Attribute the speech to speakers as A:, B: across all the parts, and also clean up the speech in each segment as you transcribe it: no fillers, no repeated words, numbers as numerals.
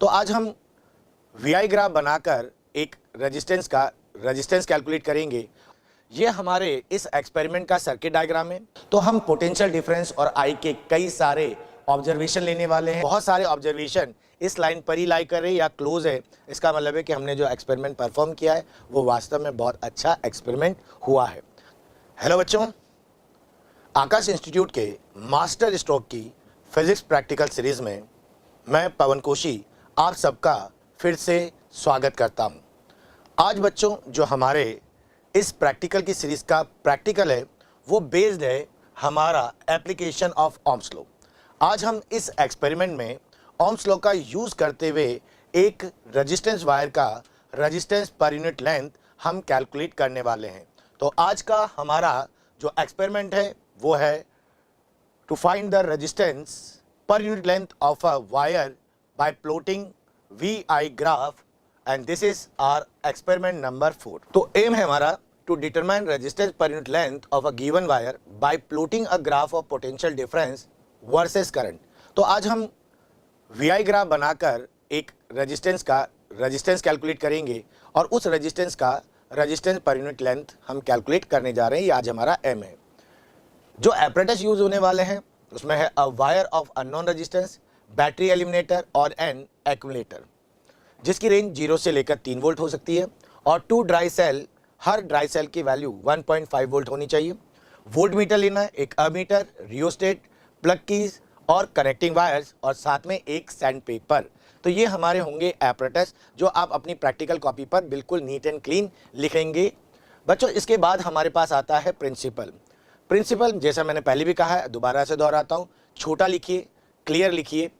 A: तो आज हम वीआई ग्राफ बनाकर एक रेजिस्टेंस कैलकुलेट करेंगे। ये हमारे इस एक्सपेरिमेंट का सर्किट डायग्राम है। तो हम पोटेंशियल डिफरेंस और आई के कई सारे ऑब्जर्वेशन लेने वाले हैं। बहुत सारे ऑब्जर्वेशन इस लाइन पर ही लाई कर रहे हैं या क्लोज है। इसका मतलब है कि हमने जो एक्सपेरिमेंट परफॉर्म किया है वो वास्तव में बहुत अच्छा एक्सपेरिमेंट हुआ है। हेलो बच्चों, आकाश इंस्टीट्यूट के मास्टर स्ट्रोक की फिजिक्स प्रैक्टिकल सीरीज में मैं पवन कोशी आप सबका फिर से स्वागत करता हूं। आज बच्चों जो हमारे इस प्रैक्टिकल की सीरीज का प्रैक्टिकल है वो बेस्ड है हमारा एप्लीकेशन ऑफ ओम्स लॉ। आज हम इस एक्सपेरिमेंट में ओम्स लॉ का यूज करते हुए एक रेजिस्टेंस वायर का रेजिस्टेंस पर यूनिट लेंथ हम कैलकुलेट करने वाले हैं। तो आज का हमारा जो एक्सपेरिमेंट है वो है to find the resistance per unit length of a wire by plotting VI graph and this is our experiment number 4। तो एम है हमारा to determine resistance per unit length of a given wire by plotting a graph of potential difference versus current. तो आज हम VI graph बनाकर एक resistance calculate करेंगे और उस रेजिस्टेंस का रेजिस्टेंस पर यूनिट लेंथ हम कैलकुलेट करने जा रहे हैं। ये आज हमारा एम है। जो एपरेटस यूज होने वाले हैं उसमें है अ wire of unknown resistance, battery eliminator और एन एक्यूमुलेटर, जिसकी रेंज 0 से लेकर 3 वोल्ट हो सकती है और 2 ड्राई सेल, हर ड्राई सेल की वैल्यू 1.5 वोल्ट होनी चाहिए। वोल्ट मीटर लेना है, एक अमीटर, रियोस्टेट, प्लग कीज और कनेक्टिंग वायर्स और साथ में एक सैंड पेपर। तो ये हमारे होंगे एपरेटस जो आप अपनी प्रैक्टिकल कॉपी पर बिल्कुल नीट एंड क्लीन लिखेंगे। बच्चों इसके बाद हमारे पास आता है प्रिंसिपल जैसा मैंने पहले भी कहा है, दोबारा से दोहराता हूँ, छोटा लिखिए, क्लियर लिखिए।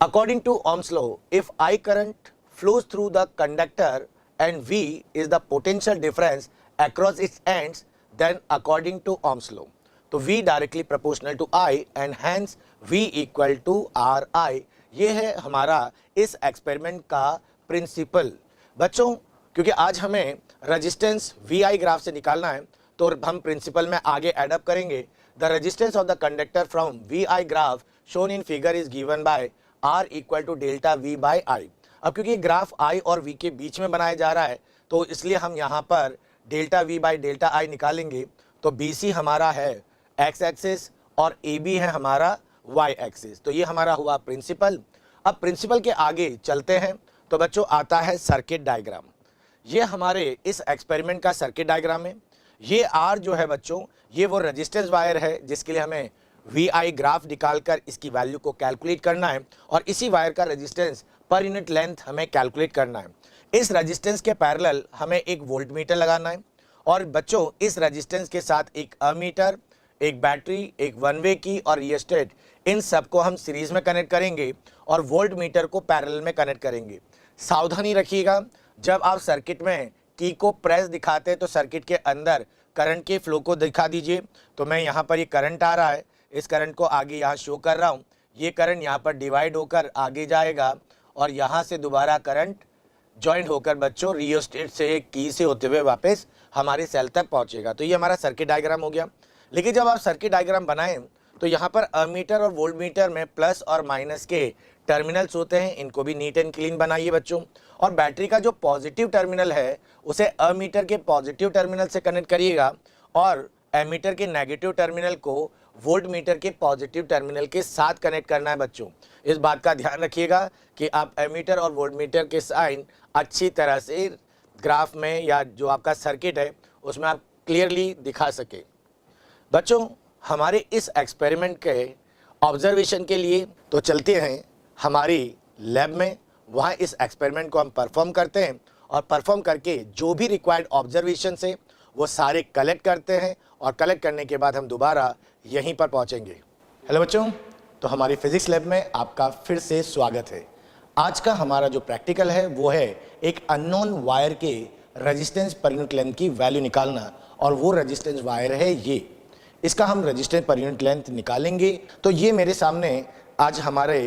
A: According to Ohm's law, if I current flows through the conductor and V is the potential difference across its ends, then according to Ohm's law, तो V directly proportional to I and hence V equal to RI। ये है हमारा इस experiment का principal. बच्चों क्योंकि आज हमें रेजिस्टेंस VI ग्राफ से निकालना है तो हम प्रिंसिपल में आगे एडअप करेंगे। The resistance of the conductor from VI graph shown in figure is given by R equal to delta V by I। अब क्योंकि ग्राफ I और V के बीच में बनाया जा रहा है तो इसलिए हम यहाँ पर delta V by delta I निकालेंगे। तो BC हमारा है X एक्सिस और AB है हमारा Y एक्सिस। तो ये हमारा हुआ प्रिंसिपल। अब प्रिंसिपल के आगे चलते हैं तो बच्चों आता है सर्किट डायग्राम। ये हमारे इस एक्सपेरिमेंट का सर्किट डायग्राम है। ये R जो है बच्चों ये वो रेजिस्टेंस वायर है जिसके लिए हमें VI ग्राफ निकालकर इसकी वैल्यू को कैलकुलेट करना है और इसी वायर का रेजिस्टेंस पर यूनिट लेंथ हमें कैलकुलेट करना है। इस रेजिस्टेंस के पैरेलल हमें एक वोल्ट मीटर लगाना है और बच्चों इस रेजिस्टेंस के साथ एक अमीटर, एक बैटरी, एक वन वे की और रियोस्टेट, इन सबको हम सीरीज में कनेक्ट करेंगे और वोल्ट मीटर को पैरेलल में कनेक्ट करेंगे। सावधानी रखिएगा, जब आप सर्किट में की को प्रेस दिखाते हैं तो सर्किट के अंदर करंट के फ्लो को दिखा दीजिए। तो मैं यहाँ पर ये करंट आ रहा है, इस करंट को आगे यहाँ शो कर रहा हूँ। ये करंट यहाँ पर डिवाइड होकर आगे जाएगा और यहाँ से दोबारा करंट जॉइंट होकर बच्चों रियोस्टेट से की से होते हुए वापस हमारे सेल तक पहुँचेगा। तो ये हमारा सर्किट डायग्राम हो गया। लेकिन जब आप सर्किट डायग्राम बनाएं तो यहाँ पर अमीटर और वोल्ट मीटर में प्लस और माइनस के टर्मिनल्स होते हैं, इनको भी नीट एंड क्लीन बनाइए बच्चों। और बैटरी का जो पॉजिटिव टर्मिनल है उसे अमीटर के पॉजिटिव टर्मिनल से कनेक्ट करिएगा और एमीटर के नेगेटिव टर्मिनल को वोल्ट मीटर के पॉजिटिव टर्मिनल के साथ कनेक्ट करना है बच्चों। इस बात का ध्यान रखिएगा कि आप एमीटर और वोल्ट मीटर के साइन अच्छी तरह से ग्राफ में या जो आपका सर्किट है उसमें आप क्लियरली दिखा सके। बच्चों हमारे इस एक्सपेरिमेंट के ऑब्जर्वेशन के लिए तो चलते हैं हमारी लैब में, वहाँ इस एक्सपेरिमेंट को हम परफॉर्म करते हैं और परफॉर्म करके जो भी रिक्वायर्ड ऑब्जर्वेशन है वो सारे कलेक्ट करते हैं और कलेक्ट करने के बाद हम दोबारा यहीं पर पहुंचेंगे। हेलो बच्चों, तो हमारी फिजिक्स लैब में आपका फिर से स्वागत है। आज का हमारा जो प्रैक्टिकल है वो है एक अननोन वायर के रेजिस्टेंस पर यूनिट लेंथ की वैल्यू निकालना और वो रेजिस्टेंस वायर है ये। इसका हम रेजिस्टेंस पर यूनिट लेंथ निकालेंगे। तो ये मेरे सामने आज हमारे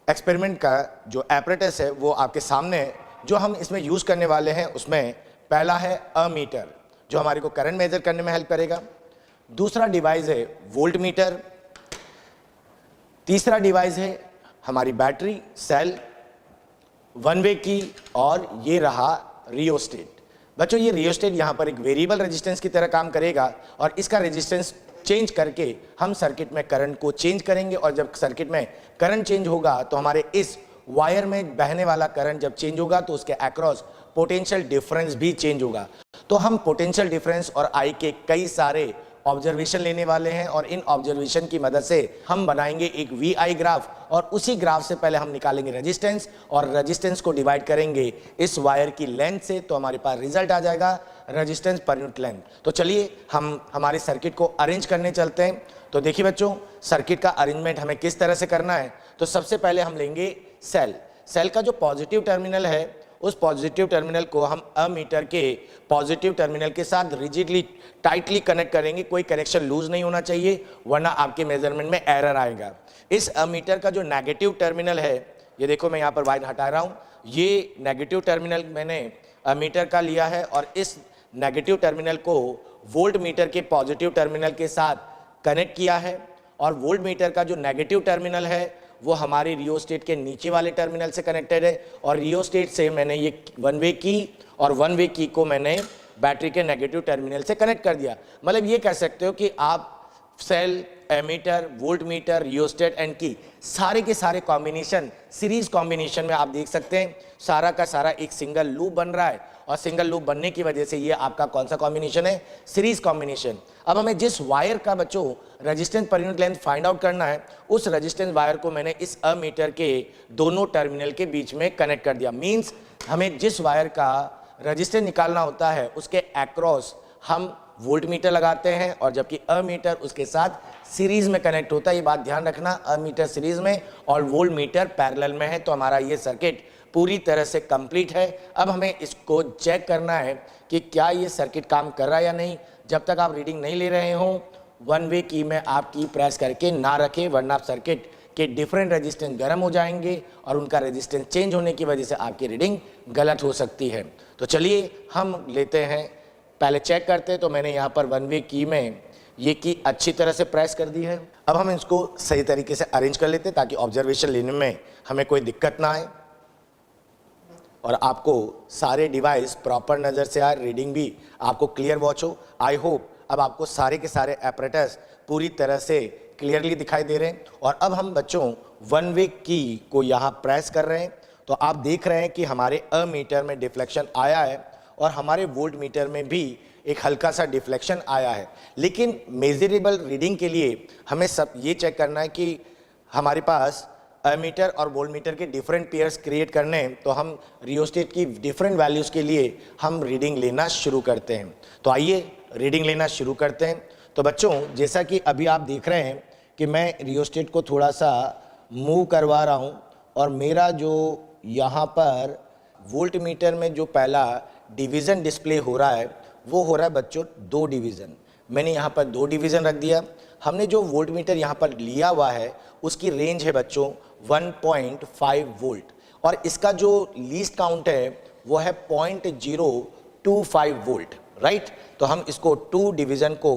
A: एक्सपेरिमेंट का जो एपरेटस है वो आपके सामने है। जो हम इसमें यूज़ करने वाले हैं उसमें पहला है अमीटर जो हमारे को करंट मेजर करने में हेल्प करेगा। दूसरा डिवाइस है वोल्ट मीटर। तीसरा डिवाइस है हमारी बैटरी सेल वन वे की, और ये रहा रियोस्टेट। बच्चों ये रियोस्टेट यहाँ पर एक वेरिएबल रेजिस्टेंस की तरह काम करेगा और इसका रेजिस्टेंस चेंज करके हम सर्किट में करंट को चेंज करेंगे, और जब सर्किट में करंट चेंज होगा तो हमारे इस वायर में बहने वाला करंट जब चेंज होगा तो उसके अक्रॉस पोटेंशियल डिफरेंस भी चेंज होगा। तो हम पोटेंशियल डिफरेंस और आई के कई सारे ऑब्जर्वेशन लेने वाले हैं, और इन ऑब्जर्वेशन की मदद से हम बनाएंगे एक वी आई ग्राफ, और उसी ग्राफ से पहले हम निकालेंगे रेजिस्टेंस, और रेजिस्टेंस को डिवाइड करेंगे इस वायर की लेंथ से, तो हमारे पास रिजल्ट आ जाएगा रेजिस्टेंस पर यूनिट लेंथ। तो चलिए हम हमारे सर्किट को अरेंज करने चलते हैं। तो देखिए बच्चों, सर्किट का अरेंजमेंट हमें किस तरह से करना है। तो सबसे पहले हम लेंगे सेल का जो पॉजिटिव टर्मिनल है, उस पॉजिटिव टर्मिनल को हम अमीटर के पॉजिटिव टर्मिनल के साथ रिजिडली टाइटली कनेक्ट करेंगे। कोई कनेक्शन लूज नहीं होना चाहिए, वरना आपके मेजरमेंट में एरर आएगा। इस अमीटर का जो नेगेटिव टर्मिनल है, ये देखो मैं यहाँ पर वायर हटा रहा हूँ, ये नेगेटिव टर्मिनल मैंने अमीटर का लिया है, और इस नेगेटिव टर्मिनल को वोल्ट मीटर के पॉजिटिव टर्मिनल के साथ कनेक्ट किया है, और वोल्ट मीटर का जो नेगेटिव टर्मिनल है वो हमारे रियोस्टेट के नीचे वाले टर्मिनल से कनेक्टेड है, और रियोस्टेट से मैंने ये वन वे की और वन वे की को मैंने बैटरी के नेगेटिव टर्मिनल से कनेक्ट कर दिया। मतलब ये कह सकते हो कि आप cell, ammeter, volt meter, rheostat and key सारे के सारे कॉम्बिनेशन सीरीज कॉम्बिनेशन में आप देख सकते हैं सारा का सारा एक सिंगल लूप बन रहा है, और सिंगल लूप बनने की वजह से ये आपका कौन सा कॉम्बिनेशन है, सीरीज कॉम्बिनेशन। अब हमें जिस वायर का बच्चों resistance per unit length find out करना है, उस रेजिस्टेंस वायर को मैंने इस अमीटर के दोनों टर्मिनल के बीच में कनेक्ट कर दिया। मीन्स हमें जिस वायर का रेजिस्टेंस निकालना होता है उसके अक्रॉस हम वोल्ट मीटर लगाते हैं, और जबकि अमीटर उसके साथ सीरीज में कनेक्ट होता है। ये बात ध्यान रखना, अमीटर सीरीज में और वोल्ट मीटर पैरेलल में है। तो हमारा ये सर्किट पूरी तरह से कंप्लीट है। अब हमें इसको चेक करना है कि क्या ये सर्किट काम कर रहा है या नहीं। जब तक आप रीडिंग नहीं ले रहे हो, वन वे की में आप की प्रेस करके ना रखें, वरना आप सर्किट के डिफरेंट रेजिस्टेंस गर्म हो जाएंगे, और उनका रेजिस्टेंस चेंज होने की वजह से आपकी रीडिंग गलत हो सकती है। तो चलिए हम लेते हैं, पहले चेक करते हैं। तो मैंने यहाँ पर वन वे की में ये की अच्छी तरह से प्रेस कर दी है। अब हम इसको सही तरीके से अरेंज कर लेते हैं ताकि ऑब्जर्वेशन लेने में हमें कोई दिक्कत ना आए, और आपको सारे डिवाइस प्रॉपर नज़र से आए, रीडिंग भी आपको क्लियर वॉच हो। आई होप अब आपको सारे के सारे एपरेटस पूरी तरह से क्लियरली दिखाई दे रहे हैं। और अब हम बच्चों वन वे की को यहाँ प्रेस कर रहे हैं, तो आप देख रहे हैं कि हमारे अमीटर में डिफ्लेक्शन आया है, और हमारे वोल्ट मीटर में भी एक हल्का सा डिफ्लेक्शन आया है। लेकिन मेजरेबल रीडिंग के लिए हमें सब ये चेक करना है कि हमारे पास एमीटर और वोल्ट मीटर के डिफरेंट पेयर्स क्रिएट करने हैं। तो हम रियोस्टेट की डिफरेंट वैल्यूज़ के लिए हम रीडिंग लेना शुरू करते हैं। तो आइए रीडिंग लेना शुरू करते हैं। तो बच्चों जैसा कि अभी आप देख रहे हैं कि मैं रियोस्टेट को थोड़ा सा मूव करवा रहा हूँ, और मेरा जो यहाँ पर वोल्ट मीटर में जो पहला डिवीज़न डिस्प्ले हो रहा है वो हो रहा है बच्चों 2 डिवीज़न। मैंने यहाँ पर 2 डिवीज़न रख दिया। हमने जो वोल्ट मीटर यहाँ पर लिया हुआ है उसकी रेंज है बच्चों 1.5 वोल्ट, और इसका जो लीस्ट काउंट है वो है 0.025 वोल्ट, राइट। तो हम इसको 2 डिवीज़न को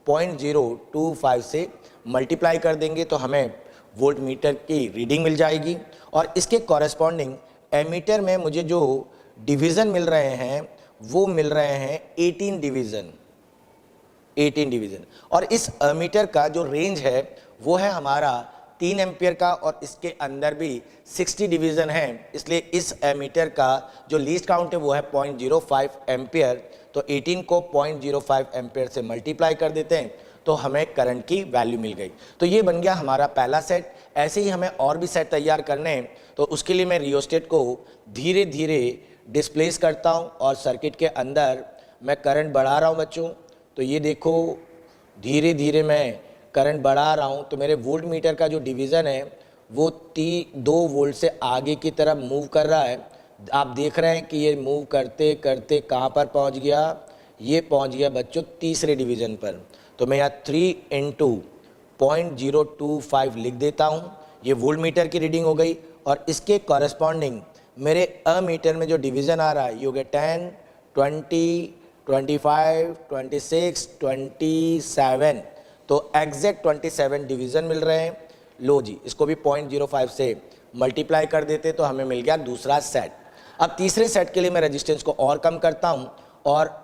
A: 0.025 से मल्टीप्लाई कर देंगे तो हमें वोल्ट मीटर की रीडिंग मिल जाएगी। और इसके कॉरेस्पॉन्डिंग एमीटर में मुझे जो डिवीज़न मिल रहे हैं वो मिल रहे हैं 18 डिवीज़न। और इस एमीटर का जो रेंज है वो है हमारा 3 एम्पियर का, और इसके अंदर भी 60 डिवीज़न है, इसलिए इस एमीटर का जो लीस्ट काउंट है वो है 0.05 एम्पियर। तो 18 को 0.05 एम्पियर से मल्टीप्लाई कर देते हैं तो हमें करंट की वैल्यू मिल गई। तो ये बन गया हमारा पहला सेट। ऐसे ही हमें और भी सेट तैयार करने हैं, तो उसके लिए मैं रियोस्टेट को धीरे धीरे डिस्प्लेस करता हूँ, और सर्किट के अंदर मैं करंट बढ़ा रहा हूँ बच्चों। तो ये देखो धीरे धीरे मैं करंट बढ़ा रहा हूँ, तो मेरे वोल्ट मीटर का जो डिवीज़न है वो 2 वोल्ट से आगे की तरफ मूव कर रहा है। आप देख रहे हैं कि ये मूव करते करते कहाँ पर पहुँच गया, ये पहुँच गया बच्चों तीसरे डिवीज़न पर। तो मैं यहाँ 3 × 0.025 लिख देता हूँ, ये वोल्ट मीटर की रीडिंग हो गई। और इसके कॉरेस्पॉन्डिंग मेरे अमीटर में जो डिवीज़न आ रहा है ये हो गया 10, 20, 25, 26, 27। तो एग्जैक्ट 27 डिवीज़न मिल रहे हैं। लो जी, इसको भी 0.05 से मल्टीप्लाई कर देते तो हमें मिल गया दूसरा सेट। अब तीसरे सेट के लिए मैं रेजिस्टेंस को और कम करता हूं और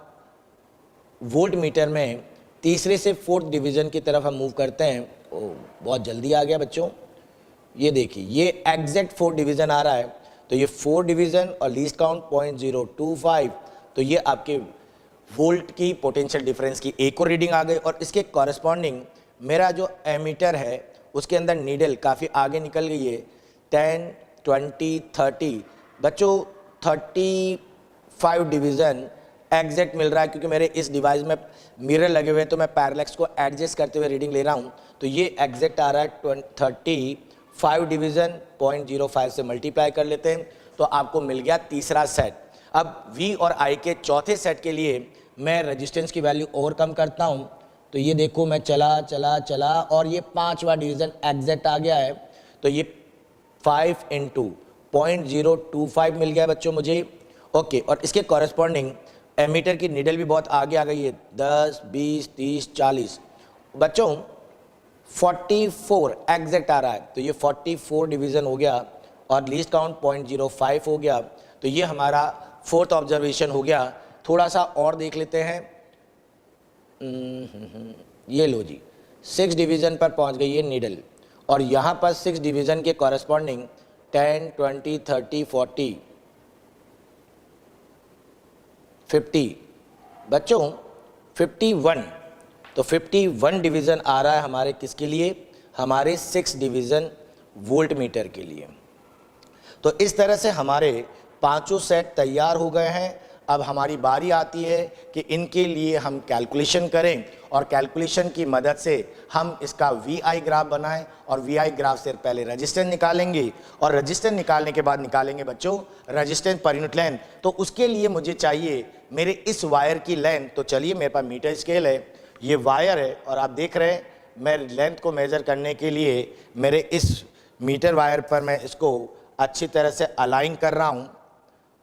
A: वोल्ट मीटर में तीसरे से फोर्थ डिवीज़न की तरफ हम मूव करते हैं। ओह, बहुत जल्दी आ गया बच्चों। ये देखिए, ये एग्जैक्ट 4 डिवीज़न आ रहा है, तो ये 4 डिवीज़न और लीस्ट काउंट 0.025, तो ये आपके वोल्ट की पोटेंशियल डिफरेंस की एक और रीडिंग आ गई। और इसके कॉरेस्पॉन्डिंग मेरा जो एमीटर है उसके अंदर नीडल काफ़ी आगे निकल गई है, 10, 20, 30। बच्चों 35 डिवीज़न एग्जैक्ट मिल रहा है, क्योंकि मेरे इस डिवाइस में मिरर लगे हुए हैं, तो मैं पैरेलैक्स को एडजस्ट करते हुए रीडिंग ले रहा हूँ। तो ये एग्जैक्ट आ रहा है 35 डिवीज़न 0.05 से मल्टीप्लाई कर लेते हैं, तो आपको मिल गया तीसरा सेट। अब V और I के चौथे सेट के लिए मैं रेजिस्टेंस की वैल्यू और कम करता हूँ। तो ये देखो, मैं चला और ये 5वां डिवीज़न एग्जैक्ट आ गया है, तो ये 5 × 0.025 मिल गया बच्चों मुझे। ओके, और इसके कॉरेस्पॉन्डिंग एमीटर की नीडल भी बहुत आगे आ गई है, 10, 20, 30, 40। बच्चों 44 एग्जैक्ट आ रहा है, तो ये 44 डिवीज़न हो गया और लीस्ट काउंट 0.05 हो गया। तो ये हमारा फोर्थ ऑब्जर्वेशन हो गया। थोड़ा सा और देख लेते हैं। ये लो जी, 6 डिवीज़न पर पहुंच गई है नीडल, और यहाँ पर 6 डिवीज़न के कॉरेस्पॉन्डिंग 10, 20, 30, 40, 50। बच्चों 51, तो 51 डिवीज़न आ रहा है हमारे किसके लिए, हमारे 6 डिवीज़न वोल्ट मीटर के लिए। तो इस तरह से हमारे पांचों सेट तैयार हो गए हैं। अब हमारी बारी आती है कि इनके लिए हम कैलकुलेशन करें, और कैलकुलेशन की मदद से हम इसका VI ग्राफ बनाएं, और VI ग्राफ से पहले रेजिस्टेंस निकालेंगे, और रेजिस्टेंस निकालने के बाद निकालेंगे बच्चों रेजिस्टेंस पर यूनिट लेंथ। तो उसके लिए मुझे चाहिए मेरे इस वायर की लेंथ। तो चलिए, मेरे पास मीटर स्केल है, ये वायर है, और आप देख रहे हैं मैं लेंथ को मेज़र करने के लिए मेरे इस मीटर वायर पर मैं इसको अच्छी तरह से अलाइन कर रहा हूँ,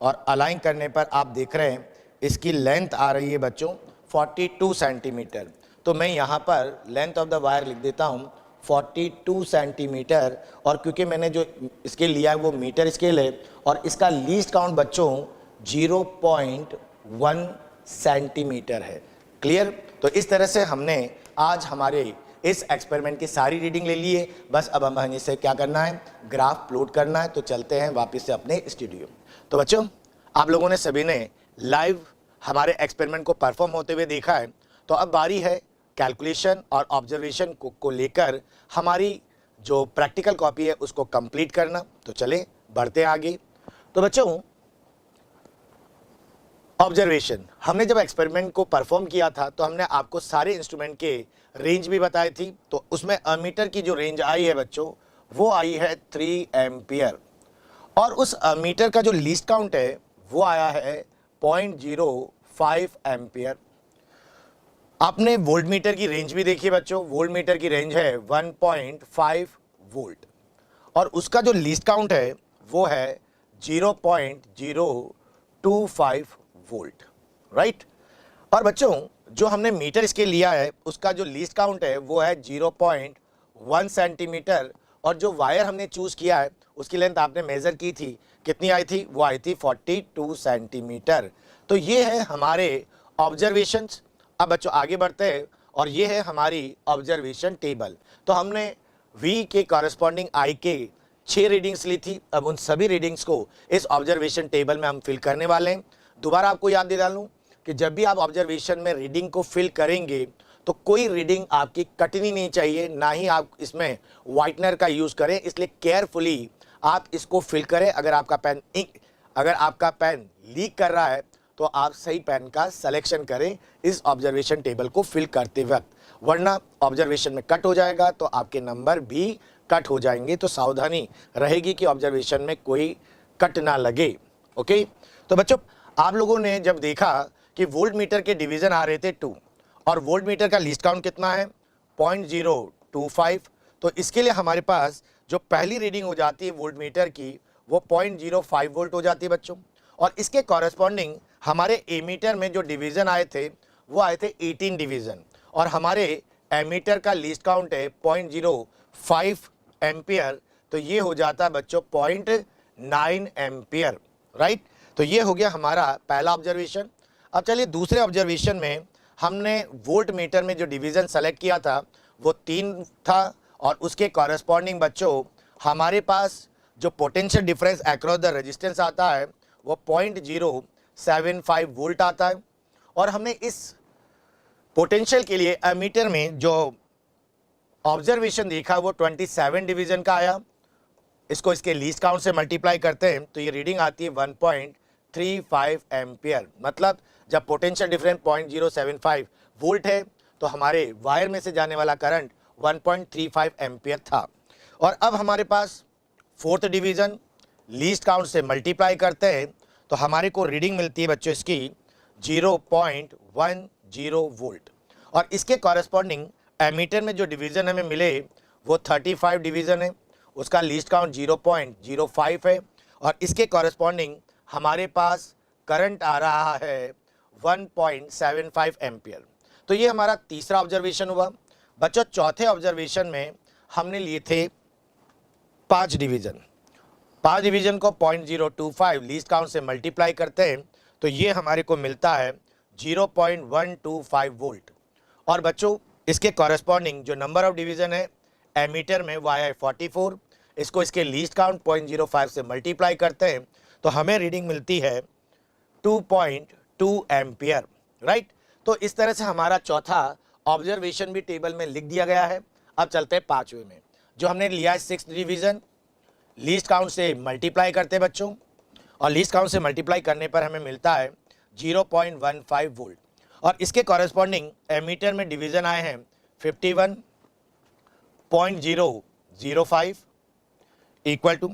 A: और अलाइन करने पर आप देख रहे हैं इसकी लेंथ आ रही है बच्चों 42 सेंटीमीटर। तो मैं यहाँ पर लेंथ ऑफ द वायर लिख देता हूँ 42 सेंटीमीटर, और क्योंकि मैंने जो स्केल लिया है वो मीटर स्केल है, और इसका लीस्ट काउंट बच्चों 0.1 सेंटीमीटर है। क्लियर? तो इस तरह से हमने आज हमारे इस एक्सपेरिमेंट की सारी रीडिंग ले ली है। बस अब हमें इसे क्या करना है, ग्राफ प्लॉट करना है। तो चलते हैं वापस से अपने स्टूडियो। तो बच्चों, आप लोगों ने सभी ने लाइव हमारे एक्सपेरिमेंट को परफॉर्म होते हुए देखा है। तो अब बारी है कैलकुलेशन और ऑब्जर्वेशन को लेकर हमारी जो प्रैक्टिकल कॉपी है उसको कंप्लीट करना। तो चले बढ़ते आगे। तो बच्चों, ऑब्जर्वेशन, हमने जब एक्सपेरिमेंट को परफॉर्म किया था तो हमने आपको सारे इंस्ट्रूमेंट के रेंज भी बताई थी। तो उसमें अमीटर की जो रेंज आई है बच्चों, वो आई है 3 एम्पियर, और उस मीटर का जो लीस्ट काउंट है वो आया है 0.05 एम्पियर। आपने वोल्ट मीटर की रेंज भी देखी बच्चों, वोल्ट मीटर की रेंज है 1.5 वोल्ट, और उसका जो लीस्ट काउंट है वो है 0.025 वोल्ट, राइट। और बच्चों, जो हमने मीटर स्केल लिया है उसका जो लीस्ट काउंट है वो है 0.1 सेंटीमीटर, और जो वायर हमने चूज किया है उसकी लेंथ आपने मेजर की थी, कितनी आई थी, वो आई थी 42 सेंटीमीटर। तो ये है हमारे ऑब्जर्वेशंस। अब बच्चों आगे बढ़ते हैं, और ये है हमारी ऑब्जर्वेशन टेबल। तो हमने V के कॉरेस्पॉन्डिंग I के 6 रीडिंग्स ली थी। अब उन सभी रीडिंग्स को इस ऑब्जर्वेशन टेबल में हम फिल करने वाले हैं। दोबारा आपको याद दिला लूँ कि जब भी आप ऑब्जर्वेशन में रीडिंग को फिल करेंगे तो कोई रीडिंग आपकी कटनी नहीं चाहिए, ना ही आप इसमें वाइटनर का यूज़ करें, इसलिए केयरफुली आप इसको फिल करें। अगर आपका पेन लीक कर रहा है तो आप सही पेन का सिलेक्शन करें इस ऑब्जर्वेशन टेबल को फिल करते वक्त, वरना ऑब्जर्वेशन में कट हो जाएगा तो आपके नंबर भी कट हो जाएंगे। तो सावधानी रहेगी कि ऑब्जर्वेशन में कोई कट ना लगे। ओके, तो बच्चों, आप लोगों ने जब देखा कि वोल्ट मीटर के डिवीज़न आ रहे थे 2, और वोल्ट मीटर का लीस्ट काउंट कितना है 0.025, तो इसके लिए हमारे पास जो पहली रीडिंग हो जाती है वोल्ट मीटर की वो 0.05 वोल्ट हो जाती है बच्चों। और इसके कॉरेस्पॉन्डिंग हमारे एमीटर में जो डिवीज़न आए थे वो आए थे 18 डिवीज़न, और हमारे एमीटर का लीस्ट काउंट है 0.05 एम्पियर। तो ये हो जाता है बच्चों 0.9 एम्पियर, राइट। तो ये हो गया हमारा पहला ऑब्जर्वेशन। अब चलिए दूसरे ऑब्जर्वेशन में हमने वोल्ट मीटर में जो डिवीज़न सेलेक्ट किया था वो 3 था और उसके कॉरेस्पॉन्डिंग बच्चों हमारे पास जो potential difference across the resistance आता है वो 0.075 वोल्ट आता है। और हमने इस पोटेंशियल के लिए एमीटर में जो ऑब्जर्वेशन देखा वो 27 डिवीज़न का आया। इसको इसके लीस्ट काउंट से मल्टीप्लाई करते हैं तो ये रीडिंग आती है 1.35 एम्पियर। मतलब जब पोटेंशियल डिफरेंस 0.075 वोल्ट है तो हमारे वायर में से जाने वाला करंट 1.35 एम्पियर था। और अब हमारे पास फोर्थ डिवीज़न लीस्ट काउंट से मल्टीप्लाई करते हैं तो हमारे को रीडिंग मिलती है बच्चों इसकी 0.10 वोल्ट। और इसके कॉरेस्पॉन्डिंग एमीटर में जो डिवीज़न हमें मिले वो 35 डिवीज़न है, उसका लीस्ट काउंट 0.05 है। और इसके कॉरेस्पॉन्डिंग हमारे पास करंट आ रहा है 1.75 एम्पियर। तो ये हमारा तीसरा ऑब्जर्वेशन हुआ। बच्चों चौथे ऑब्जर्वेशन में हमने लिए थे 5 डिवीज़न। 5 डिवीज़न को 0.025 लीस्ट काउंट से मल्टीप्लाई करते हैं तो ये हमारे को मिलता है 0.125 वोल्ट। और बच्चों इसके कॉरेस्पॉन्डिंग जो नंबर ऑफ डिवीज़न है एमीटर में वो आया 44। इसको इसके लीस्ट काउंट 0.05 से मल्टीप्लाई करते हैं तो हमें रीडिंग मिलती है 2.2 एम्पियर, राइट। तो इस तरह से हमारा चौथा ऑब्जर्वेशन भी टेबल में लिख दिया गया है। अब चलते हैं पाँचवें में, जो हमने लिया है 6 डिवीज़न। लीस्ट काउंट से मल्टीप्लाई करते हैं बच्चों और लीस्ट काउंट से मल्टीप्लाई करने पर हमें मिलता है 0.15 वोल्ट। और इसके कॉरेस्पॉन्डिंग एमीटर में डिवीज़न आए हैं 51.005 इक्वल टू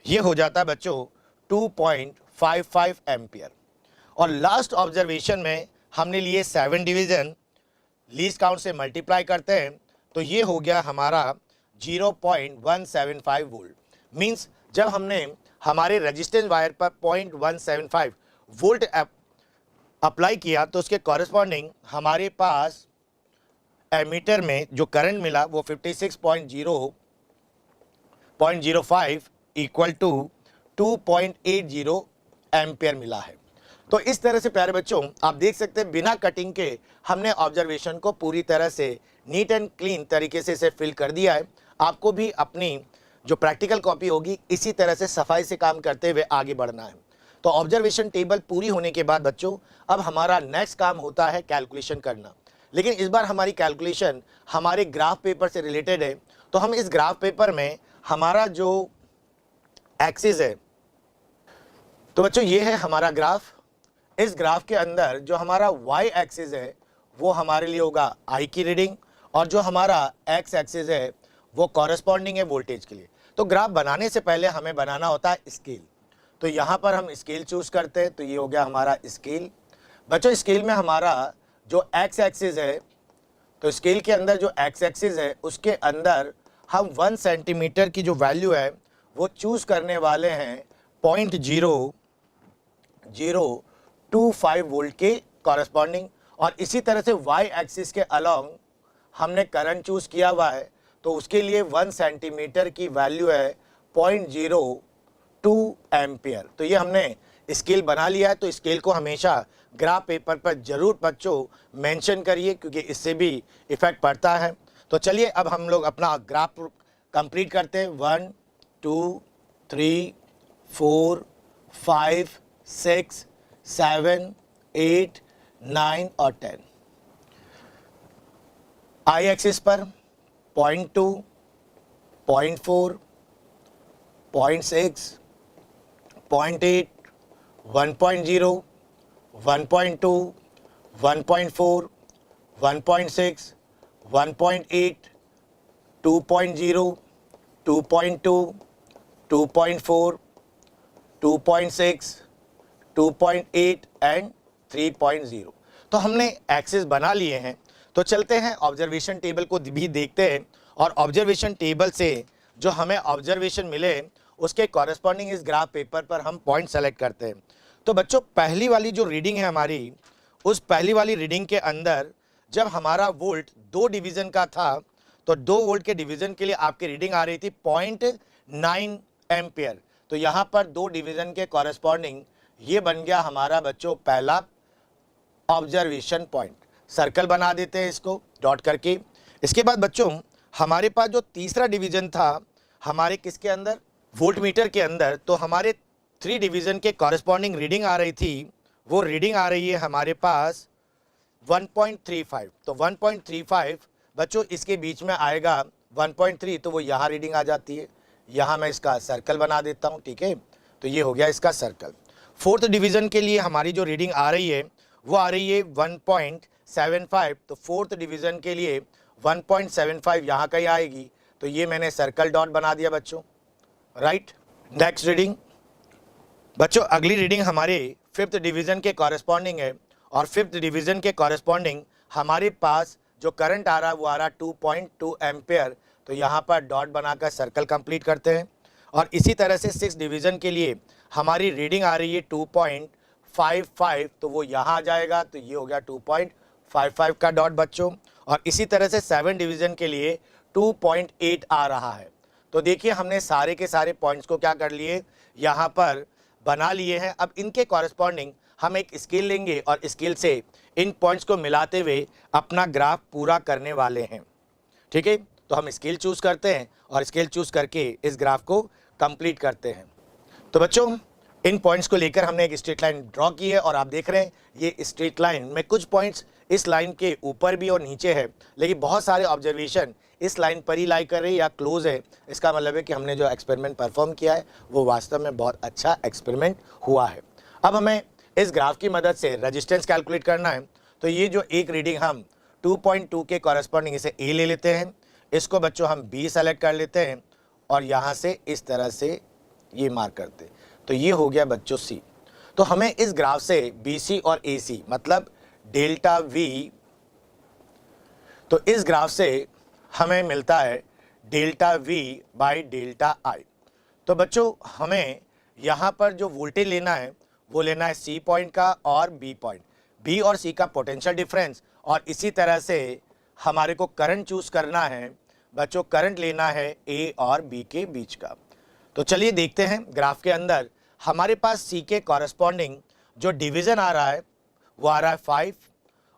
A: ये हो जाता है बच्चों 2.55 एम्पियर। और लास्ट ऑब्जर्वेशन में हमने लिए 7 डिवीज़न। लीस्ट काउंट से मल्टीप्लाई करते हैं तो ये हो गया हमारा 0.175 वोल्ट। मींस जब हमने हमारे रेजिस्टेंस वायर पर 0.175 वोल्ट अप्लाई किया तो उसके कॉरेस्पॉन्डिंग हमारे पास एमीटर में जो करंट मिला वो 56.005 इक्वल टू 2.80 एम्पियर मिला है। तो इस तरह से प्यारे बच्चों आप देख सकते हैं बिना कटिंग के हमने ऑब्जर्वेशन को पूरी तरह से नीट एंड क्लीन तरीके से इसे फिल कर दिया है। आपको भी अपनी जो प्रैक्टिकल कॉपी होगी इसी तरह से सफाई से काम करते हुए आगे बढ़ना है। तो ऑब्जर्वेशन टेबल पूरी होने के बाद बच्चों अब हमारा नेक्स्ट काम होता है कैलकुलेशन करना। लेकिन इस बार हमारी कैलकुलेशन हमारे ग्राफ पेपर से रिलेटेड है। तो हम इस ग्राफ पेपर में हमारा जो एक्सिस है, तो बच्चों ये है हमारा ग्राफ। इस ग्राफ के अंदर जो हमारा वाई एक्सिस है वो हमारे लिए होगा आई की रीडिंग और जो हमारा एक्स एक्सिस है वो कॉरेस्पॉन्डिंग है वोल्टेज के लिए। तो ग्राफ बनाने से पहले हमें बनाना होता है स्केल। तो यहाँ पर हम स्केल चूज करते हैं तो ये हो गया हमारा स्केल। बच्चों स्केल में हमारा जो एक्स एक्सिस है, तो स्केल के अंदर जो एक्स एक्सिस है उसके अंदर हम 1 सेंटीमीटर की जो वैल्यू है वो चूज करने वाले हैं 0.0025 वोल्ट के कॉरेस्पॉन्डिंग। और इसी तरह से वाई एक्सिस के अलोंग हमने करंट चूज किया हुआ है तो उसके लिए 1 सेंटीमीटर की वैल्यू है 0.02 एम्पियर। तो ये हमने स्केल बना लिया है। तो स्केल को हमेशा ग्राफ पेपर पर जरूर बच्चों मेंशन करिए क्योंकि इससे भी इफेक्ट पड़ता है। तो चलिए अब हम लोग अपना ग्राफ कंप्लीट करते हैं। 1 2 3 4 5 6 7 8 9 और 10। आई एक्सिस पर 0.2 0.4 0.6 0.8 1.0 1.2 1.4 1.6 1.8 2.0 2.2 2.4 2.6 2.8 एंड 3.0। तो हमने एक्सिस बना लिए हैं। तो चलते हैं ऑब्जर्वेशन टेबल को भी देखते हैं और ऑब्जर्वेशन टेबल से जो हमें ऑब्जर्वेशन मिले उसके कॉरेस्पॉन्डिंग इस ग्राफ पेपर पर हम पॉइंट सेलेक्ट करते हैं। तो बच्चों पहली वाली जो रीडिंग है हमारी, उस पहली वाली रीडिंग के अंदर जब हमारा वोल्ट 2 डिवीज़न का था तो 2 वोल्ट के डिवीज़न के लिए आपकी रीडिंग आ रही थी 9 एम्पियर। तो यहाँ पर दो डिवीजन के कॉरेस्पॉन्डिंग ये बन गया हमारा बच्चों पहला ऑब्जर्वेशन पॉइंट। सर्कल बना देते हैं इसको डॉट करके। इसके बाद बच्चों हमारे पास जो तीसरा डिवीजन था हमारे किसके अंदर, वोल्टमीटर के अंदर, तो हमारे 3 डिवीजन के कॉरेस्पॉन्डिंग रीडिंग आ रही थी, वो रीडिंग आ रही है हमारे पास 1.35। तो 1.35 बच्चों इसके बीच में आएगा 1.3, तो वो यहाँ रीडिंग आ जाती है। यहाँ मैं इसका सर्कल बना देता हूँ, ठीक है। तो ये हो गया इसका सर्कल। फोर्थ डिवीजन के लिए हमारी जो रीडिंग आ रही है वो आ रही है 1.75। तो फोर्थ डिवीजन के लिए 1.75 यहाँ का ही आएगी। तो ये मैंने सर्कल डॉट बना दिया बच्चों, राइट। नेक्स्ट रीडिंग बच्चों, अगली रीडिंग हमारे फिफ्थ डिवीजन के कॉरेस्पॉन्डिंग है, और फिफ्थ डिवीजन के कॉरेस्पॉन्डिंग हमारे पास जो करंट आ रहा है वो आ रहा है 2.2 एम्पेयर। तो यहाँ पर डॉट बनाकर सर्कल कंप्लीट करते हैं। और इसी तरह से सिक्स डिवीजन के लिए हमारी रीडिंग आ रही है 2.55, तो वो यहाँ आ जाएगा। तो ये हो गया 2.55 का डॉट बच्चों। और इसी तरह से सेवन डिवीजन के लिए 2.8 आ रहा है। तो देखिए हमने सारे के सारे पॉइंट्स को क्या कर लिए, यहाँ पर बना लिए हैं। अब इनके कॉरेस्पॉन्डिंग हम एक स्केल लेंगे और स्केल से इन पॉइंट्स को मिलाते हुए अपना ग्राफ पूरा करने वाले हैं, ठीक है। तो हम स्केल चूज करते हैं और स्केल चूज करके इस ग्राफ को कंप्लीट करते हैं। तो बच्चों इन पॉइंट्स को लेकर हमने एक स्ट्रेट लाइन ड्रॉ की है, और आप देख रहे हैं ये स्ट्रेट लाइन में कुछ पॉइंट्स इस लाइन के ऊपर भी और नीचे है, लेकिन बहुत सारे ऑब्जर्वेशन इस लाइन पर ही लाई कर रही है या क्लोज है। इसका मतलब है कि हमने जो एक्सपेरिमेंट परफॉर्म किया है वो वास्तव में बहुत अच्छा एक्सपेरिमेंट हुआ है। अब हमें इस ग्राफ की मदद से रेजिस्टेंस कैलकुलेट करना है। तो ये जो एक रीडिंग हम 2.2 के कॉरेस्पॉन्डिंग इसे ए ले लेते हैं, इसको बच्चों हम बी सेलेक्ट कर लेते हैं और यहाँ से इस तरह से ये मार्क करते हैं। तो ये हो गया बच्चों सी। तो हमें इस ग्राफ से बी सी और ए सी मतलब डेल्टा वी, तो इस ग्राफ से हमें मिलता है डेल्टा वी बाई डेल्टा आई। तो बच्चों हमें यहाँ पर जो वोल्टेज लेना है वो लेना है सी पॉइंट का और बी पॉइंट, बी और सी का पोटेंशियल डिफरेंस। और इसी तरह से हमारे को करंट चूज करना है बच्चों, करंट लेना है ए और बी के बीच का। तो चलिए देखते हैं ग्राफ के अंदर हमारे पास सी के कॉरेस्पॉन्डिंग जो डिवीजन आ रहा है वो आ रहा है 5,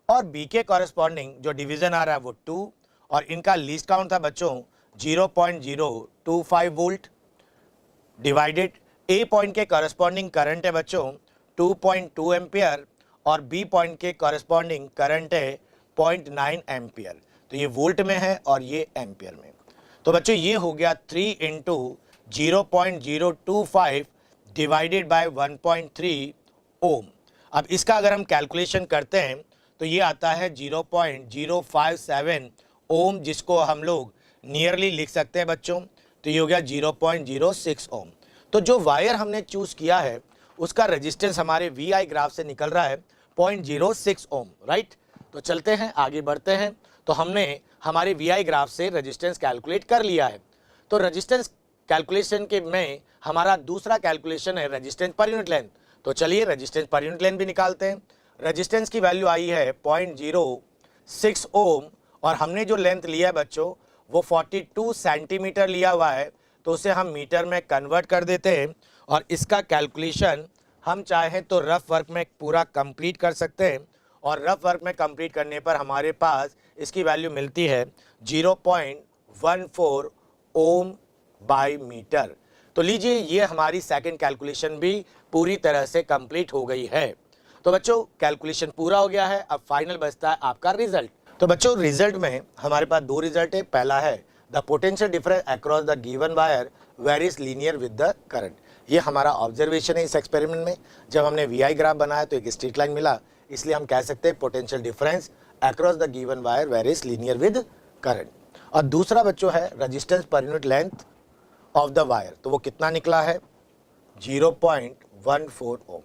A: और बी के कॉरेस्पॉन्डिंग जो डिवीजन आ रहा है वो 2, और इनका लीस्ट काउंट था बच्चों 0.025 वोल्ट, डिवाइडेड ए पॉइंट के कॉरेस्पॉन्डिंग करंट है बच्चों 2.2 एम्पियर, और बी पॉइंट के कॉरेस्पॉन्डिंग करंट है 0.9 एम्पियर। तो ये वोल्ट में है और ये एम्पियर में। तो बच्चों ये हो गया 3 इंटू 0.025 डिवाइडेड बाय 1.3 ओम। अब इसका अगर हम कैलकुलेशन करते हैं तो ये आता है 0.057 ओम, जिसको हम लोग नियरली लिख सकते हैं बच्चों। तो ये हो गया 0.06 ओम। तो जो वायर हमने चूज किया है उसका रेजिस्टेंस हमारे वी आई ग्राफ से निकल रहा है 0.06 ओम, राइट। तो चलते हैं आगे बढ़ते हैं। तो हमने हमारे वी आई ग्राफ से रेजिस्टेंस कैलकुलेट कर लिया है। तो रेजिस्टेंस कैलकुलेशन के में हमारा दूसरा कैलकुलेशन है रेजिस्टेंस पर यूनिट लेंथ। तो चलिए रेजिस्टेंस पर यूनिट लेंथ भी निकालते हैं। रेजिस्टेंस की वैल्यू आई है 0.06 ओम, और हमने जो लेंथ लिया है बच्चों वो 42 सेंटीमीटर लिया हुआ है। तो उसे हम मीटर में कन्वर्ट कर देते हैं, और इसका कैलकुलेशन हम चाहें तो रफ वर्क में पूरा कंप्लीट कर सकते हैं। और रफ वर्क में कंप्लीट करने पर हमारे पास इसकी वैल्यू मिलती है 0.14 ओम बाय मीटर। तो लीजिए ये हमारी सेकंड कैलकुलेशन भी पूरी तरह से कंप्लीट हो गई है। तो बच्चों कैलकुलेशन पूरा हो गया है, अब फाइनल बचता है आपका रिजल्ट। तो बच्चों रिजल्ट में हमारे पास दो रिजल्ट है। पहला है the potential difference across the given wire varies linear with the current. ये हमारा ऑब्जर्वेशन है इस एक्सपेरिमेंट में। जब हमने वी आई ग्राफ बनाया तो एक स्ट्रेट लाइन मिला, इसलिए हम कह सकते हैं potential difference across the given wire varies linear with current. और दूसरा बच्चों है resistance per unit length of the wire. तो वो कितना निकला है 0.14 ओम।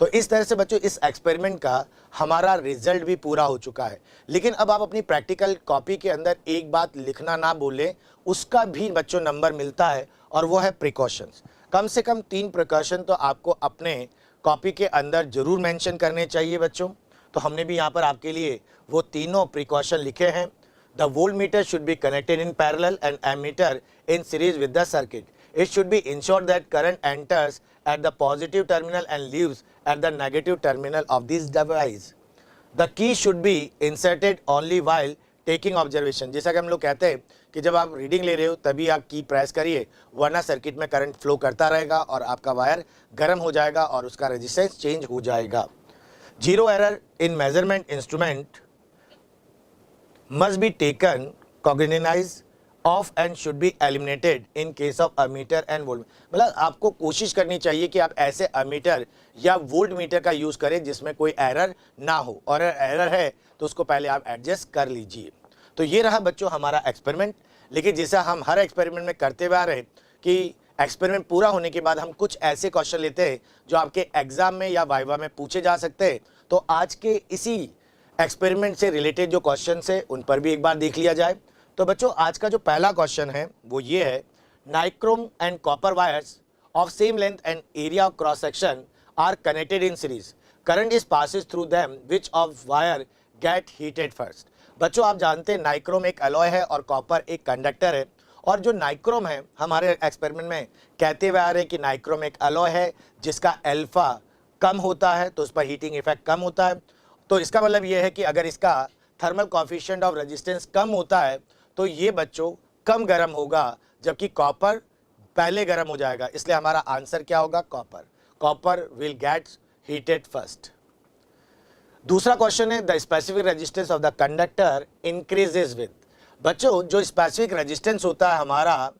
A: तो इस तरह से बच्चों इस एक्सपेरिमेंट का हमारा रिजल्ट भी पूरा हो चुका है। लेकिन अब आप अपनी प्रैक्टिकल कॉपी के अंदर एक बात लिखना ना भूलें, उसका भी बच्चों नंबर मिलता है, और वो है प्रिकॉशंस। कम से कम 3 प्रिकॉशन तो आपको अपने कॉपी के अंदर जरूर मेंशन करने चाहिए बच्चों। तो हमने भी यहाँ पर आपके लिए वो तीनों प्रिकॉशन लिखे हैं। The voltmeter should be connected in parallel and ammeter in series with the circuit. it should be ensured that current enters at the positive terminal and leaves at the negative terminal of this device. The key should be inserted only while taking observation. जैसा कि हम लोग कहते हैं कि जब आप reading ले रहे हो तभी आप की प्रेस करिए, वरना सर्किट में करंट फ्लो करता रहेगा और आपका वायर गर्म हो जाएगा और उसका रेजिस्टेंस चेंज हो जाएगा. Zero error in measurement instrument must be taken cognizance of and should be eliminated in case of ammeter and voltmeter. मतलब आपको कोशिश करनी चाहिए कि आप ऐसे अमीटर या वोल्ट मीटर का यूज करें जिसमें कोई एरर ना हो, और एरर है तो उसको पहले आप एडजस्ट कर लीजिए. तो ये रहा बच्चों हमारा एक्सपेरिमेंट. लेकिन जैसा हम हर एक्सपेरिमेंट में करते हुए आ रहे हैं कि एक्सपेरिमेंट पूरा होने के बाद हम कुछ ऐसे क्वेश्चन लेते हैं जो आपके एग्जाम में या वाइवा में पूछे जा सकते हैं. तो आज के इसी एक्सपेरिमेंट से रिलेटेड जो क्वेश्चन है उन पर भी एक बार देख लिया जाए. तो बच्चों आज का जो पहला क्वेश्चन है वो ये है, nichrome and copper wires of same length and area of cross section are connected in series. Current is passes through them, which of wire get heated first. बच्चों आप जानते हैं नाइक्रोम एक अलॉय है और कॉपर एक कंडक्टर है. और जो नाइक्रोम है हमारे एक्सपेरिमेंट में कहते हुए आ रहे हैं कि नाइक्रोम एक अलॉय है जिसका अल्फा कम होता है तो उस पर हीटिंग इफेक्ट कम होता है. तो इसका मतलब ये है कि अगर इसका थर्मल कोएफिशिएंट ऑफ रेजिस्टेंस कम होता है तो ये बच्चों कम गर्म होगा, जबकि कॉपर पहले गर्म हो जाएगा. इसलिए हमारा आंसर क्या होगा? Copper. Copper will get heated first. दूसरा क्वेश्चन है, the specific resistance of the conductor increases with. बच्चों जो स्पेसिफिक रेजिस्टेंस होता है हमारा,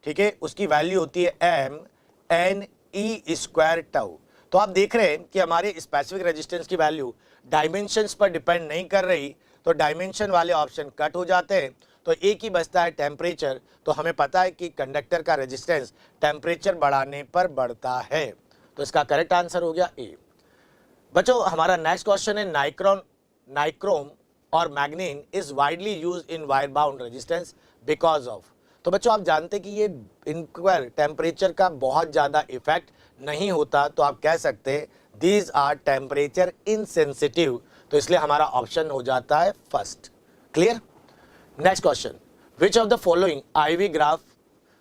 A: ठीक है, उसकी वैल्यू होती है M N E square tau. तो आप देख रहे हैं कि हमारे स्पेसिफिक रेजिस्टेंस की वैल्यू डायमेंशंस पर डिपेंड नहीं कर रही, तो डायमेंशन वाले ऑप्शन कट हो जाते हैं. तो एक ही बचता है टेम्परेचर. तो हमें पता है कि कंडक्टर का रेजिस्टेंस टेम्परेचर बढ़ाने पर बढ़ता है. तो इसका करेक्ट आंसर हो गया ए. बच्चों हमारा नेक्स्ट क्वेश्चन है, नाइक्रोम और manganin is widely use in wire bound resistance because of. तो बच्चों आप जानते हैं कि ये इन पर टेम्परेचर का बहुत ज़्यादा इफेक्ट नहीं होता, तो आप कह सकते हैं दीज आर टेम्परेचर इनसेंसिटिव. तो इसलिए हमारा ऑप्शन हो जाता है first. Clear. Next question, which of the following IV graph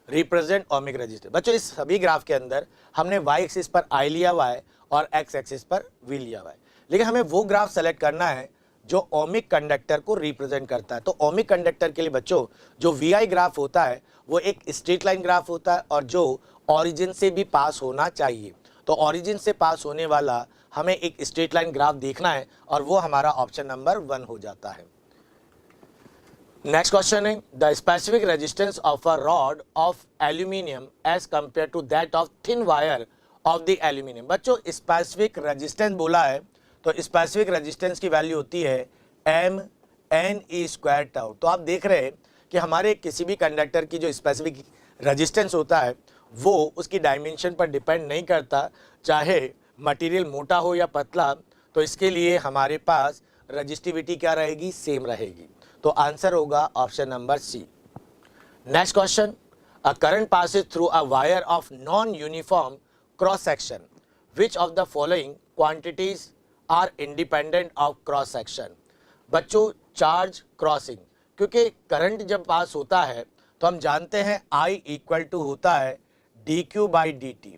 A: represent ohmic resistance. बच्चों इस सभी ग्राफ के अंदर हमने y एक्सिस पर I लिया हुआ है और x एक्सिस पर V लिया हुआ है, लेकिन हमें वो ग्राफ सेलेक्ट करना है जो ओमिक कंडक्टर को रिप्रेजेंट करता है. तो ओमिक कंडक्टर के लिए बच्चों जो VI ग्राफ होता है वो एक स्ट्रेट लाइन ग्राफ होता है और जो ऑरिजिन से भी पास होना चाहिए. तो ऑरिजिन से पास होने वाला हमें एक स्ट्रेट लाइन ग्राफ देखना है और वो हमारा ऑप्शन नंबर 1 हो जाता है. नेक्स्ट क्वेश्चन है, the specific resistance of a rod of aluminium as compare to that of thin wire of the aluminium. बच्चों स्पेसिफिक रेजिस्टेंस बोला है तो स्पेसिफिक रेजिस्टेंस की वैल्यू होती है M N E square tau. तो आप देख रहे हैं कि हमारे किसी भी कंडक्टर की जो स्पेसिफिक रेजिस्टेंस होता है वो उसकी डायमेंशन पर डिपेंड नहीं करता, चाहे मटेरियल मोटा हो या पतला. तो इसके लिए हमारे पास रजिस्टिविटी क्या रहेगी? सेम रहेगी. तो आंसर होगा option number C. Next question, a current passes through a wire of non uniform cross section. Which of the following quantities are independent of cross section. बच्चों चार्ज क्रॉसिंग, क्योंकि current जब pass होता है तो हम जानते हैं I इक्वल टू होता है dq बाई dt.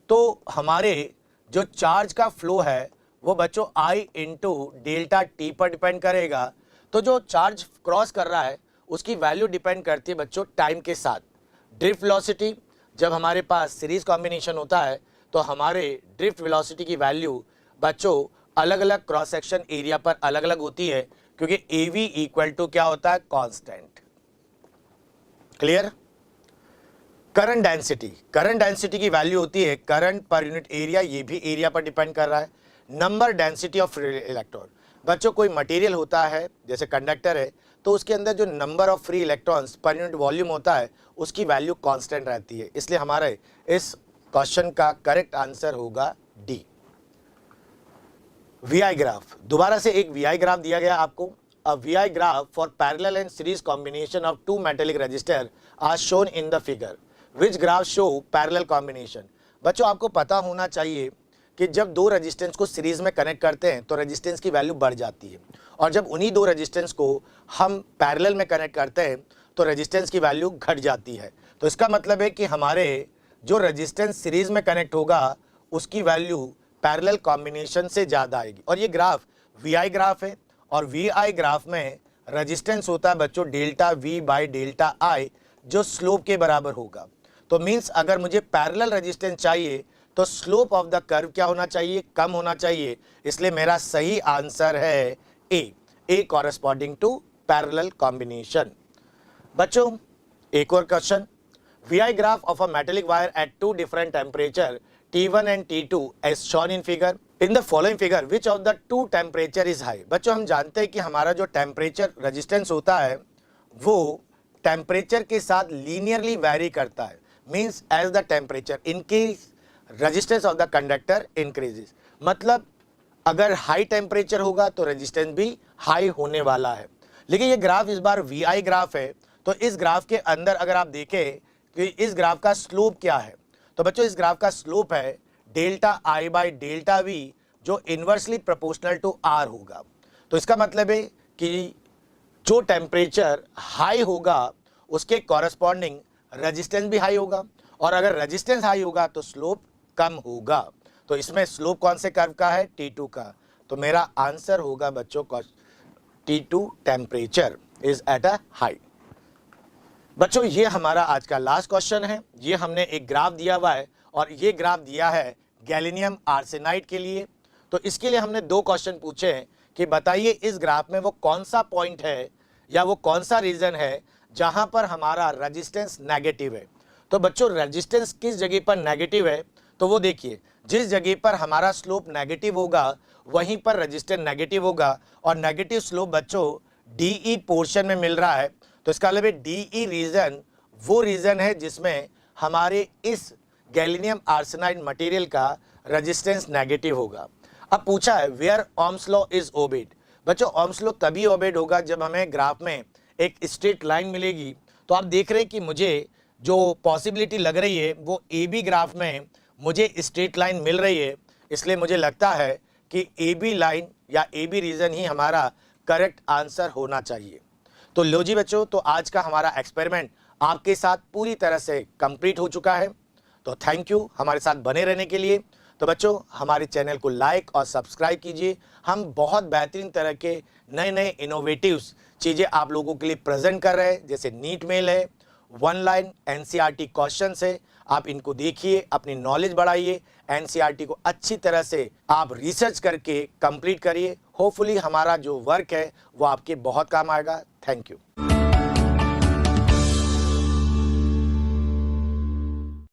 A: तो हमारे जो चार्ज का फ्लो है वो बच्चों I इंटू डेल्टा टी पर डिपेंड करेगा. तो जो चार्ज क्रॉस कर रहा है उसकी वैल्यू डिपेंड करती है बच्चों टाइम के साथ. ड्रिफ्ट वेलोसिटी, जब हमारे पास सीरीज कॉम्बिनेशन होता है तो हमारे ड्रिफ्ट वेलोसिटी की वैल्यू बच्चों अलग अलग क्रॉस सेक्शन एरिया पर अलग अलग होती है, क्योंकि AV इक्वल टू क्या होता है? Constant. Clear. Current density, current density की वैल्यू होती है करंट पर यूनिट एरिया, ये भी एरिया पर डिपेंड कर रहा है. Number density of free electron. बच्चों कोई मटेरियल होता है जैसे कंडक्टर है तो उसके अंदर जो number of free electrons per unit volume होता है उसकी वैल्यू कांस्टेंट रहती है. इसलिए हमारे इस क्वेश्चन का करेक्ट आंसर होगा डी. VI ग्राफ, दोबारा से एक VI ग्राफ दिया गया आपको. A VI graph for parallel and series combination of two metallic resistor are shown in the figure. Which graph show parallel combination. बच्चों आपको पता होना चाहिए कि जब दो रेजिस्टेंस को सीरीज में कनेक्ट करते हैं तो रेजिस्टेंस की वैल्यू बढ़ जाती है, और जब उन्हीं दो रेजिस्टेंस को हम पैरेलल में कनेक्ट करते हैं तो रेजिस्टेंस की वैल्यू घट जाती है. तो इसका मतलब है कि हमारे जो रेजिस्टेंस सीरीज में कनेक्ट होगा उसकी वैल्यू पैरेलल कॉम्बिनेशन से ज़्यादा आएगी। और ये ग्राफ VI ग्राफ है और VI ग्राफ में रेजिस्टेंस होता है बच्चों delta V by delta I जो स्लोप के बराबर होगा। तो मीन्स अगर मुझे पैरेलल रेजिस्टेंस चाहिए तो स्लोप ऑफ द कर्व क्या होना चाहिए, कम होना चाहिए। इसलिए मेरा सही आंसर है ए कॉरेस्पॉन्डिंग टू पैरेलल कॉम्बिनेशन। बच्चों एक और question, VI graph of a metallic wire at two different temperature T1 and T2 as shown in figure. In the following figure, which of the two temperature is high? बच्चों हम जानते हैं कि हमारा जो टेम्परेचर रेजिस्टेंस होता है वो टेम्परेचर के साथ लीनियरली वैरी करता है। Means as the temperature increase resistance of the conductor increases. मतलब अगर हाई टेम्परेचर होगा तो रेजिस्टेंस भी हाई होने वाला है। लेकिन ये ग्राफ इस बार VI ग्राफ है, तो इस ग्राफ के अंदर अगर आप देखें कि इस ग्राफ का स्लोप क्या है, तो बच्चों इस ग्राफ का स्लोप है delta I by delta V जो इन्वर्सली प्रोपोर्शनल टू R होगा। तो इसका मतलब है कि जो टेम्परेचर हाई होगा उसके कॉरस्पॉन्डिंग रेजिस्टेंस भी हाई होगा, और अगर रेजिस्टेंस हाई होगा तो स्लोप कम होगा। तो इसमें स्लोप कौन से कर्व का है, T2 का। तो मेरा आंसर होगा बच्चों T2 temperature is at a high. बच्चों ये हमारा आज का लास्ट क्वेश्चन है। ये हमने एक ग्राफ दिया हुआ है और ये ग्राफ दिया है गैलिनियम आर्सेनाइड के लिए। तो इसके लिए हमने दो क्वेश्चन पूछे हैं कि बताइए इस ग्राफ में वो कौन सा पॉइंट है या वो कौन सा रीजन है जहां पर हमारा रेजिस्टेंस नेगेटिव है। तो बच्चों रेजिस्टेंस किस जगह पर नेगेटिव है, तो वो देखिए जिस जगह पर हमारा स्लोप नेगेटिव होगा वहीं पर रेजिस्टेंस नेगेटिव होगा, और नेगेटिव स्लोप बच्चों DE पोर्शन में मिल रहा है। तो इसका मतलब है DE रीजन वो रीजन है जिसमें हमारे इस गैलिनियम आर्सेनाइड मटेरियल का रेजिस्टेंस नेगेटिव होगा। अब पूछा है where Ohm's law is obeyed. बच्चों ओम्स लॉ तभी ओबेड होगा जब हमें ग्राफ में एक स्ट्रेट लाइन मिलेगी। तो आप देख रहे हैं कि मुझे जो पॉसिबिलिटी लग रही है वो AB ग्राफ में मुझे स्ट्रेट लाइन मिल रही है, इसलिए मुझे लगता है कि AB लाइन या AB रीजन ही हमारा करेक्ट आंसर होना चाहिए। तो लो जी बच्चों, तो आज का हमारा एक्सपेरिमेंट आपके साथ पूरी तरह से कंप्लीट हो चुका है। तो थैंक यू हमारे साथ बने रहने के लिए। तो बच्चों हमारे चैनल को लाइक और सब्सक्राइब कीजिए। हम बहुत बेहतरीन तरह के नए नए इनोवेटिव्स चीज़ें आप लोगों के लिए प्रेजेंट कर रहे हैं, जैसे नीट मेल है, वन लाइन NCERT क्वेश्चन है। आप इनको देखिए, अपनी नॉलेज बढ़ाइए, NCERT को अच्छी तरह से आप रिसर्च करके कंप्लीट करिए। होपफुली हमारा जो वर्क है वो आपके बहुत काम आएगा। Thank you.